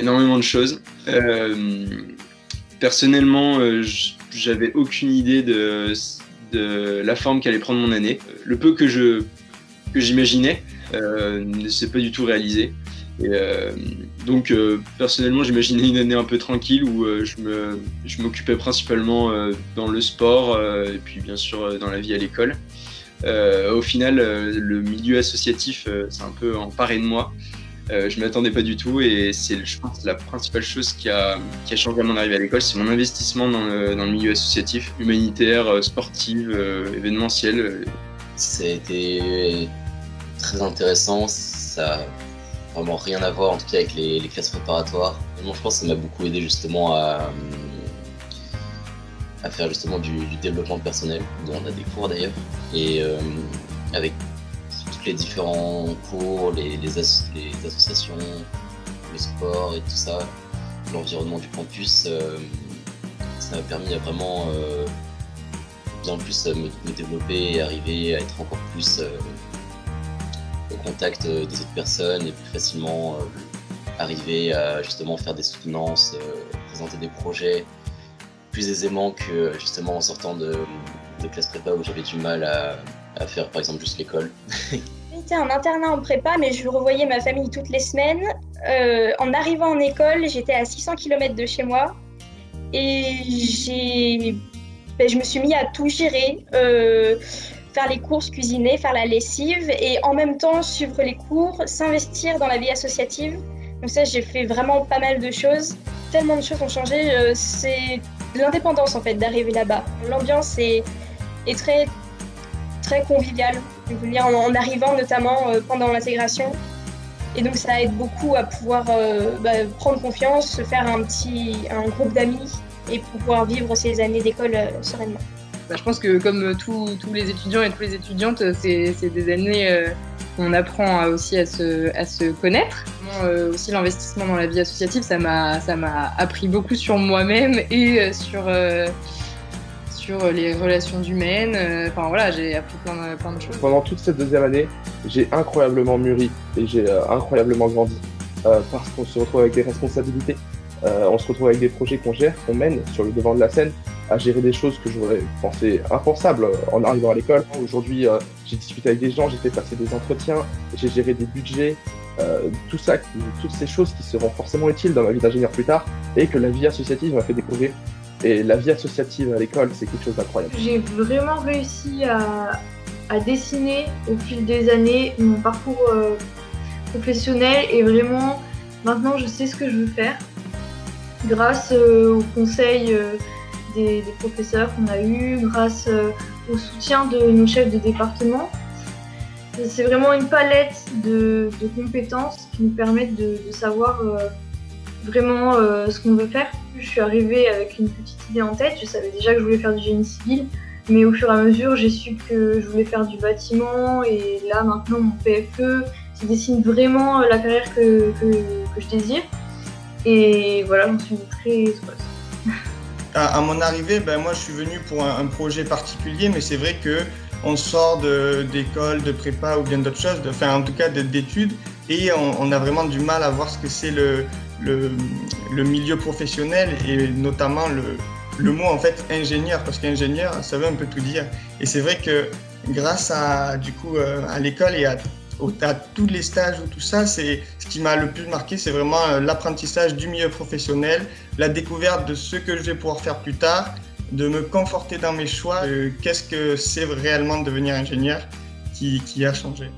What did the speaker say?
énormément de choses. Personnellement, j'avais aucune idée de la forme qu'allait prendre mon année. Le peu que j'imaginais ne s'est pas du tout réalisé. Et donc personnellement, j'imaginais une année un peu tranquille où je m'occupais principalement dans le sport et puis bien sûr dans la vie à l'école. Au final, le milieu associatif s'est un peu emparé de moi. Je ne m'attendais pas du tout et c'est, je pense, la principale chose qui a changé à mon arrivée à l'école, c'est mon investissement dans le milieu associatif, humanitaire, sportif, événementiel. Ça a été très intéressant, ça n'a vraiment rien à voir en tout cas avec les classes préparatoires. Moi, je pense que ça m'a beaucoup aidé justement à faire justement du développement personnel, dont on a des cours d'ailleurs, et avec tous les différents cours, les associations, le sport et tout ça, l'environnement du campus, ça m'a permis à vraiment bien plus me développer et arriver à être encore plus au contact des autres personnes et plus facilement arriver à justement faire des soutenances, présenter des projets plus aisément que justement en sortant de classe prépa où j'avais du mal à faire par exemple juste l'école. J'étais en internat en prépa, mais je revoyais ma famille toutes les semaines. En arrivant en école, j'étais à 600 km de chez moi et je me suis mis à tout gérer, faire les courses, cuisiner, faire la lessive et en même temps suivre les cours, s'investir dans la vie associative. Donc ça, j'ai fait vraiment pas mal de choses. Tellement de choses ont changé, c'est l'indépendance en fait d'arriver là-bas. L'ambiance est très, très conviviale, je veux dire, en arrivant notamment pendant l'intégration. Et donc ça aide beaucoup à pouvoir prendre confiance, se faire un groupe d'amis et pouvoir vivre ces années d'école sereinement. Je pense que comme tous les étudiants et toutes les étudiantes, c'est des années où on apprend aussi à se connaître. Aussi l'investissement dans la vie associative, ça m'a appris beaucoup sur moi-même et sur les relations humaines. Enfin voilà, j'ai appris plein de choses. Pendant toute cette deuxième année, j'ai incroyablement mûri et j'ai incroyablement grandi parce qu'on se retrouve avec des responsabilités. On se retrouve avec des projets qu'on gère, qu'on mène sur le devant de la scène, à gérer des choses que j'aurais pensé impensables en arrivant à l'école. Aujourd'hui, j'ai discuté avec des gens, j'ai fait passer des entretiens, j'ai géré des budgets, tout ça, toutes ces choses qui seront forcément utiles dans ma vie d'ingénieur plus tard et que la vie associative m'a fait découvrir. Et la vie associative à l'école, c'est quelque chose d'incroyable. J'ai vraiment réussi à dessiner au fil des années mon parcours professionnel et vraiment, maintenant, je sais ce que je veux faire. Grâce aux conseils des professeurs qu'on a eus, grâce au soutien de nos chefs de département. C'est vraiment une palette de compétences qui nous permettent de savoir vraiment ce qu'on veut faire. Je suis arrivée avec une petite idée en tête, je savais déjà que je voulais faire du génie civil, mais au fur et à mesure, j'ai su que je voulais faire du bâtiment et là, maintenant, mon PFE, ça dessine vraiment la carrière que je désire. Et voilà, j'en suis très heureuse. À mon arrivée, moi je suis venu pour un projet particulier, mais c'est vrai qu'on sort d'école, de prépa ou bien d'autres choses, en tout cas d'études, et on a vraiment du mal à voir ce que c'est le milieu professionnel et notamment le mot en fait ingénieur, parce qu'ingénieur, ça veut un peu tout dire. Et c'est vrai que grâce à l'école et à tous les stages ou tout ça, c'est ce qui m'a le plus marqué, c'est vraiment l'apprentissage du milieu professionnel, la découverte de ce que je vais pouvoir faire plus tard, de me conforter dans mes choix, qu'est-ce que c'est réellement devenir ingénieur qui a changé.